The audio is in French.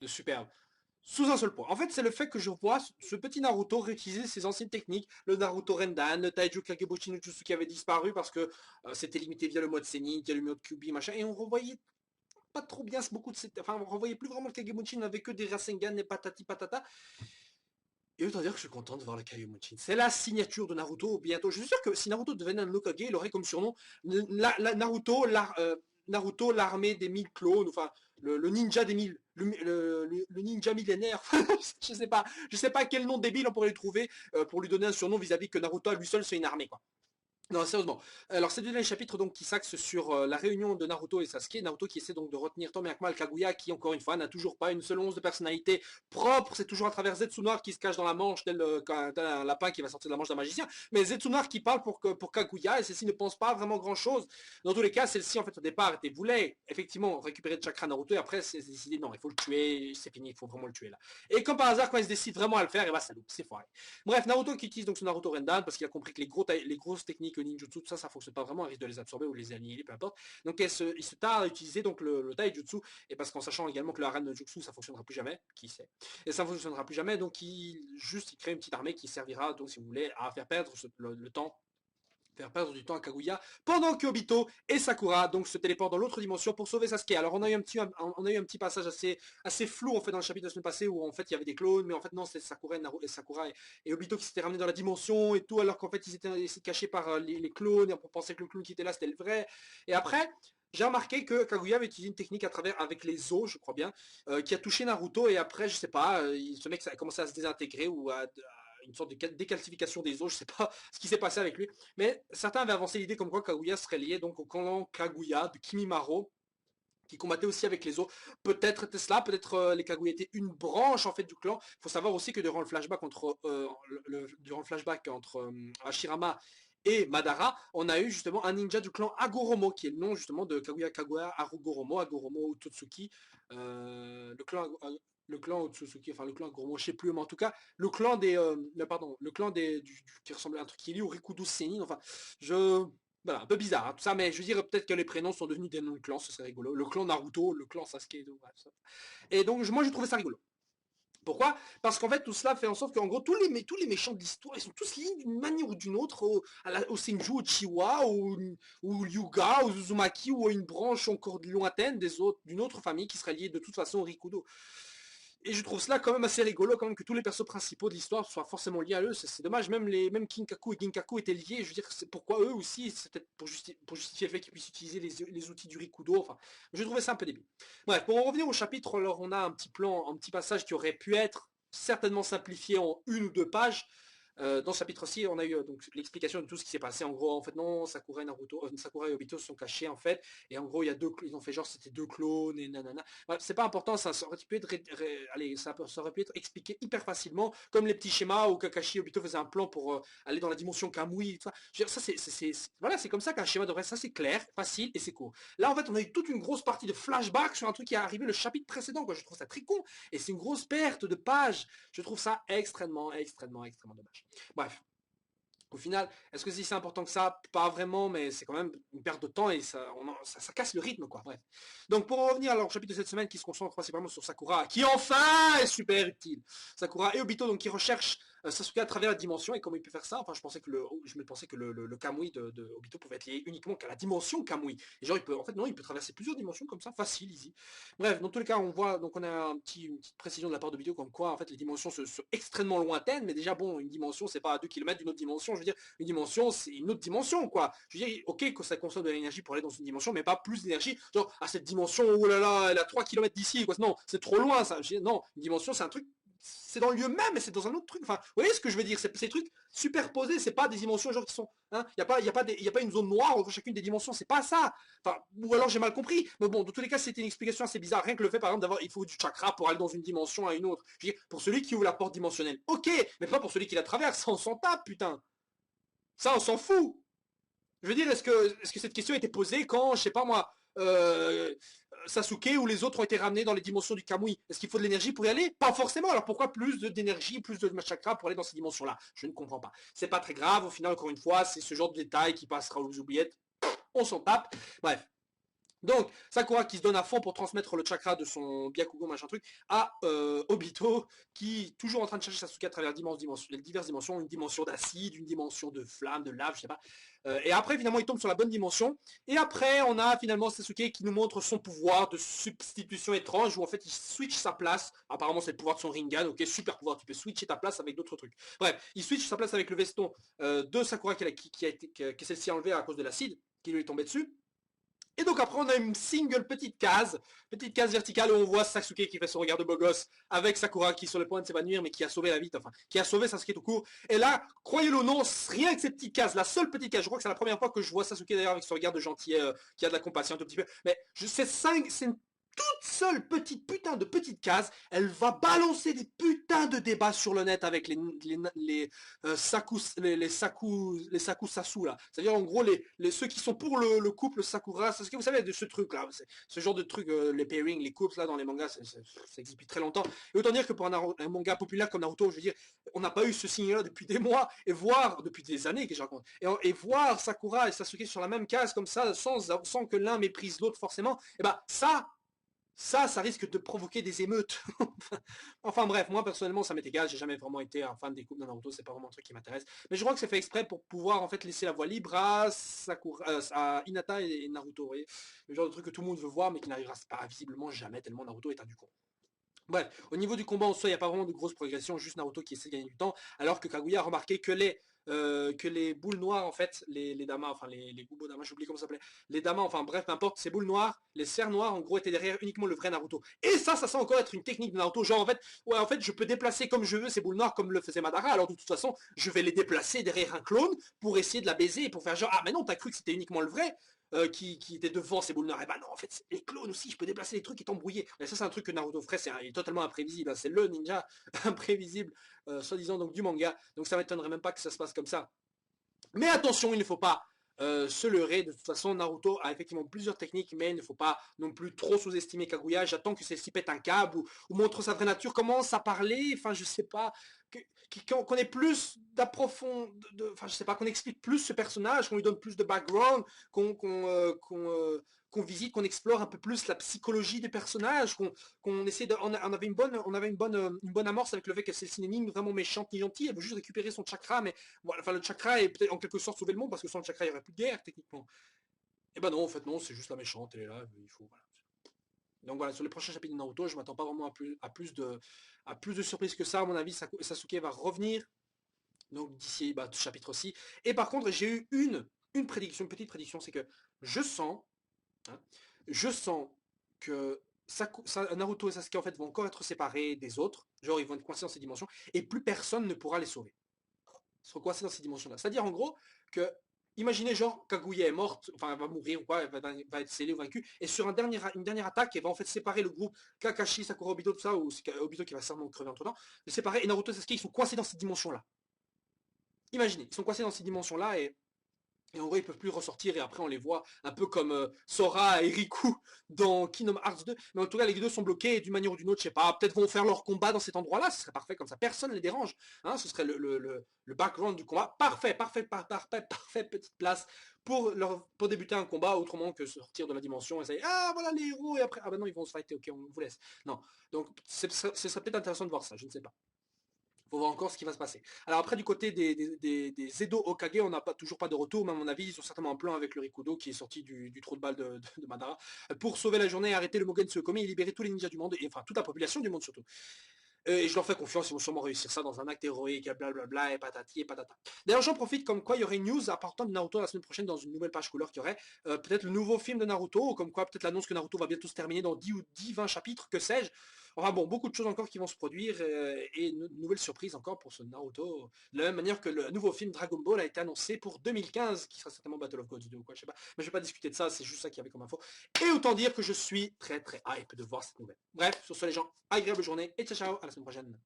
de superbe. Sous un seul point. En fait, c'est le fait que je vois ce petit Naruto réutiliser ses anciennes techniques, le Naruto Rendan, le Taiju Kagebochi no Jutsu qui avait disparu parce que c'était limité via le mode Senin, via le mode Kyuubi, machin, et on revoyait pas trop bien beaucoup de cette... Enfin, on revoyait plus vraiment le Kagebunshin, on n'avait que des Rasengan et patati patata. Et autant dire que je suis content de voir le Kagebunshin. C'est la signature de Naruto bientôt. Je suis sûr que si Naruto devenait un Hokage, il aurait comme surnom Naruto, Naruto, l'armée des 1000 clones, enfin, le ninja des 1000, le ninja millénaire. Je sais pas quel nom débile on pourrait lui trouver pour lui donner un surnom vis-à-vis que Naruto à lui seul c'est une armée, quoi. Non, sérieusement. Alors, c'est le dernier chapitre donc qui s'axe sur la réunion de Naruto et Sasuke. Naruto qui essaie donc de retenir tant bien que mal Kaguya, qui encore une fois n'a toujours pas une seule once de personnalité propre. C'est toujours à travers Zetsunor qui se cache dans la manche tel un lapin qui va sortir de la manche d'un magicien. Mais Zetsunor qui parle pour Kaguya et celle-ci ne pense pas vraiment grand chose. Dans tous les cas, celle-ci en fait au départ voulait effectivement récupérer de chakra Naruto et après c'est décidé non, il faut le tuer, c'est fini, il faut vraiment le tuer là. Et comme par hasard, quand il se décide vraiment à le faire, et bah ça loupe, c'est foiré. Bref, Naruto qui utilise donc son Naruto Rendan parce qu'il a compris que les grosses techniques ninjutsu, tout ça, ça fonctionne pas vraiment, il risque de les absorber ou de les annihiler, peu importe. Donc il se tarde à utiliser donc le taijutsu, et parce qu'en sachant également que le Haran no Jutsu, ça fonctionnera plus jamais, qui sait. Et ça fonctionnera plus jamais, donc il crée une petite armée qui servira, donc si vous voulez, à faire perdre le temps, faire perdre du temps à Kaguya, pendant que Obito et Sakura donc se téléportent dans l'autre dimension pour sauver Sasuke. Alors on a eu un petit passage assez flou en fait dans le chapitre de la semaine passée où en fait il y avait des clones, mais en fait non, c'est Sakura et Obito qui s'étaient ramenés dans la dimension et tout, alors qu'en fait ils étaient cachés par les clones, et on pensait que le clone qui était là c'était le vrai. Et après, j'ai remarqué que Kaguya avait utilisé une technique à travers avec les os, je crois bien, qui a touché Naruto et après je sais pas, ce mec a commencé à se désintégrer ou à une sorte de décalcification des os, je sais pas ce qui s'est passé avec lui. Mais certains avaient avancé l'idée comme quoi Kaguya serait lié donc au clan Kaguya de Kimimaro, qui combattait aussi avec les autres. Peut-être était cela, peut-être les Kaguya étaient une branche en fait du clan. Il faut savoir aussi que durant le flashback entre Hashirama et Madara, on a eu justement un ninja du clan Agoromo, qui est le nom justement de Kaguya Agoromo Otsutsuki, le clan Otsutsuki, enfin le clan Agoromo, je sais plus, mais en tout cas, le clan des, pardon, le clan qui ressemble à un truc qui est lié au Rikudo Senin, enfin, je, voilà, un peu bizarre, hein, tout ça, mais je veux dire, peut-être que les prénoms sont devenus des noms de clans, ce serait rigolo. Le clan Naruto, le clan Sasuke, et tout, bref, ça. Et donc, moi, j'ai trouvé ça rigolo. Pourquoi? Parce qu'en fait, tout cela fait en sorte qu'en gros, tous les méchants de l'histoire, ils sont tous liés d'une manière ou d'une autre au Senju, au Chiwa, au Ryuga, au Uzumaki, ou à une branche encore lointaine d'une autre famille qui serait liée de toute façon au Rikudo. Et je trouve cela quand même assez rigolo, quand même, que tous les persos principaux de l'histoire soient forcément liés à eux. C'est dommage, même Kinkaku et Ginkaku étaient liés. Je veux dire, c'est pourquoi eux aussi, c'est peut-être pour justifier le fait qu'ils puissent utiliser les outils du Rikudo. Enfin, je trouvais ça un peu débile. Bref, pour en revenir au chapitre, alors on a un petit passage qui aurait pu être certainement simplifié en une ou deux pages. Dans ce chapitre-ci, on a eu donc l'explication de tout ce qui s'est passé. En gros, en fait, non, Sakura et Obito se sont cachés en fait, et en gros, il y a ils ont fait genre c'était deux clones et nanana. Bref, c'est pas important, ça aurait pu être, allez, ça aurait pu être expliqué hyper facilement, comme les petits schémas où Kakashi et Obito faisaient un plan pour aller dans la dimension Kamui. Tout ça. Je veux dire, ça voilà, c'est comme ça qu'un schéma devrait. Ça, c'est clair, facile et c'est court. Là, en fait, on a eu toute une grosse partie de flashback sur un truc qui est arrivé le chapitre précédent. Quoi. Je trouve ça très con et c'est une grosse perte de pages. Je trouve ça extrêmement dommage. Bref. Au final, est-ce que si c'est important que ça? Pas vraiment, mais c'est quand même une perte de temps et ça casse le rythme, quoi. Bref. Donc, pour en revenir alors, au chapitre de cette semaine qui se concentre principalement sur Sakura, qui enfin est super utile. Sakura et Obito, donc, qui recherchent Sasuke à travers la dimension et comment il peut faire ça. Enfin, je me pensais que le Kamui de Obito pouvait être lié uniquement qu'à la dimension Kamui. Et genre, en fait, non, il peut traverser plusieurs dimensions comme ça, facile, easy. Bref, dans tous les cas, donc on a une petite précision de la part de Obito comme quoi, en fait, les dimensions sont extrêmement lointaines, mais déjà, bon, une dimension, c'est pas à 2 km d'une autre dimension. Je veux dire, une dimension, c'est une autre dimension, quoi. Je veux dire, ok, que ça consomme de l'énergie pour aller dans une dimension, mais pas plus d'énergie. Genre, à cette dimension, oh là là, elle a 3 km d'ici, quoi. Non, c'est trop loin, ça. Non, une dimension, c'est un truc, c'est dans le lieu même, mais c'est dans un autre truc. Enfin, vous voyez ce que je veux dire? C'est ces trucs superposés, c'est pas des dimensions genre qui sont, hein, y a pas une zone noire entre chacune des dimensions, c'est pas ça. Enfin, ou alors j'ai mal compris. Mais bon, dans tous les cas, c'était une explication assez bizarre. Rien que le fait, par exemple, il faut du chakra pour aller dans une dimension à une autre. Je veux dire, pour celui qui ouvre la porte dimensionnelle, ok, mais pas pour celui qui la traverse. On s'en tape, putain. Ça, on s'en fout. Je veux dire, est-ce que cette question a été posée quand, je sais pas moi, Sasuke ou les autres ont été ramenés dans les dimensions du Kamui? Est-ce qu'il faut de l'énergie pour y aller? Pas forcément. Alors pourquoi plus d'énergie, plus de chakra pour aller dans ces dimensions-là? Je ne comprends pas. C'est pas très grave. Au final, encore une fois, c'est ce genre de détail qui passera aux oubliettes. On s'en tape. Bref. Donc, Sakura qui se donne à fond pour transmettre le chakra de son Byakugan, machin truc, à Obito, qui toujours en train de chercher Sasuke à travers diverses dimensions, une dimension d'acide, une dimension de flamme, de lave, je sais pas. Et après, finalement, il tombe sur la bonne dimension. Et après, on a finalement Sasuke qui nous montre son pouvoir de substitution étrange, où en fait, il switch sa place. Apparemment, c'est le pouvoir de son Rinnegan, ok, super pouvoir, tu peux switcher ta place avec d'autres trucs. Bref, il switch sa place avec le veston de Sakura que celle-ci a enlevé à cause de l'acide qui lui est tombé dessus. Et donc après on a une single petite case verticale où on voit Sasuke qui fait son regard de beau gosse avec Sakura qui est sur le point de s'évanouir mais qui a sauvé la vie, enfin qui a sauvé Sasuke tout court. Et là, croyez-le ou non, rien que ces petites cases, la seule petite case, je crois que c'est la première fois que je vois Sasuke d'ailleurs avec son regard de gentil qui a de la compassion un tout petit peu. Mais c'est une toute seule petite putain de petite case, elle va balancer des putains de débats sur le net avec les saku là. C'est-à-dire en gros ceux qui sont pour le couple Sakura, c'est ce que vous savez de ce truc là, ce genre de truc, les pairings, les couples là dans les mangas, ça existe depuis très longtemps. Et autant dire que pour un manga populaire comme Naruto, je veux dire, on n'a pas eu ce signe là depuis des mois, et voir, depuis des années que je raconte, et voir Sakura et Sasuke sur la même case comme ça, sans que l'un méprise l'autre forcément, et bah ça risque de provoquer des émeutes. Enfin bref, moi personnellement ça m'est égal, j'ai jamais vraiment été un fan des couples de Naruto, c'est pas vraiment un truc qui m'intéresse. Mais je crois que c'est fait exprès pour pouvoir en fait laisser la voie libre à Sakura, à Hinata et Naruto, vous voyez. Le genre de truc que tout le monde veut voir mais qui n'arrivera pas visiblement jamais tellement Naruto est un du con. Bref, au niveau du combat en soi, il n'y a pas vraiment de grosse progression, juste Naruto qui essaie de gagner du temps, alors que Kaguya a remarqué que les boules noires, en fait, les damas, enfin les Bubo damas, j'oublie comment ça s'appelait, les damas, enfin bref, n'importe, ces boules noires, les sphères noires, en gros, étaient derrière uniquement le vrai Naruto. Et ça semble encore être une technique de Naruto, genre en fait, ouais, en fait, je peux déplacer comme je veux ces boules noires comme le faisait Madara, alors de toute façon, je vais les déplacer derrière un clone pour essayer de la baiser et pour faire genre, ah mais non, t'as cru que c'était uniquement le vrai, qui était devant ces boules noires. Et bah non, en fait, les clones aussi, je peux déplacer les trucs et t'embrouiller. Et ça, c'est un truc que Naruto ferait, est totalement imprévisible. Hein. C'est le ninja imprévisible, soi-disant donc du manga. Donc ça m'étonnerait même pas que ça se passe comme ça. Mais attention, il ne faut pas se leurrer. De toute façon, Naruto a effectivement plusieurs techniques, mais il ne faut pas non plus trop sous-estimer Kaguya. J'attends que celle-ci pète un câble ou montre sa vraie nature, commence à parler, enfin je sais pas, qu'on ait plus enfin je sais pas, qu'on explique plus ce personnage, qu'on lui donne plus de background, qu'on visite, qu'on explore un peu plus la psychologie des personnages, qu'on essaie de, on avait une bonne amorce avec le fait que c'est une énigme vraiment méchante ni gentille, elle veut juste récupérer son chakra, mais voilà, enfin le chakra est peut-être en quelque sorte sauver le monde parce que sans le chakra il n'y aurait plus de guerre techniquement. Et ben non, en fait non, c'est juste la méchante, elle est là, il faut voilà. Donc voilà, sur les prochains chapitres de Naruto, je m'attends pas vraiment à plus de surprises que ça. À mon avis, Sasuke va revenir donc d'ici chapitre aussi. Et par contre, j'ai eu une prédiction, une petite prédiction, c'est que je sens, hein, je sens que Naruto et Sasuke en fait vont encore être séparés des autres, genre ils vont être coincés dans ces dimensions, et plus personne ne pourra les sauver. Ils seront coincés dans ces dimensions-là. C'est-à-dire en gros que, imaginez genre Kaguya est morte, enfin elle va mourir ou quoi, elle va être scellée ou vaincue, et sur une dernière attaque, elle va en fait séparer le groupe Kakashi, Sakura, Obito, tout ça, ou c'est Obito qui va certainement crever entre temps, les séparer, et Naruto et Sasuke ils sont coincés dans cette dimension-là. Imaginez, ils sont coincés dans ces dimensions-là et en gros, ils peuvent plus ressortir et après on les voit un peu comme Sora et Riku dans Kingdom Hearts 2. Mais en tout cas, les deux sont bloqués et d'une manière ou d'une autre, je sais pas, peut-être vont faire leur combat dans cet endroit-là, ce serait parfait comme ça, personne ne les dérange. Hein, ce serait le background du combat. Parfait, petite place pour débuter un combat autrement que sortir de la dimension et ça y est, ah voilà les héros et après, ah bah non, ils vont se fighter, ok, on vous laisse. Non, donc ce serait peut-être intéressant de voir ça, je ne sais pas. Faut voir encore ce qui va se passer. Alors après, du côté des Edo Okage, on n'a toujours pas de retour, mais à mon avis, ils ont certainement un plan avec le Rikudo qui est sorti du trou de balle de Madara pour sauver la journée, arrêter le Mugen Tsukuyomi et libérer tous les ninjas du monde, et enfin toute la population du monde surtout. Et je leur fais confiance, ils vont sûrement réussir ça dans un acte héroïque, blablabla, et patati et patata. D'ailleurs, j'en profite comme quoi il y aurait une news apportant de Naruto la semaine prochaine dans une nouvelle page couleur qui aurait peut-être le nouveau film de Naruto, comme quoi peut-être l'annonce que Naruto va bientôt se terminer dans 10 ou 10, 20 chapitres, que sais-je. Enfin bon, beaucoup de choses encore qui vont se produire et une nouvelle surprise encore pour ce Naruto. De la même manière que le nouveau film Dragon Ball a été annoncé pour 2015, qui sera certainement Battle of Gods 2 ou quoi, je sais pas. Mais je vais pas discuter de ça, c'est juste ça qu'il y avait comme info. Et autant dire que je suis très très hype de voir cette nouvelle. Bref, sur ce les gens, agréable journée et ciao ciao, à la semaine prochaine.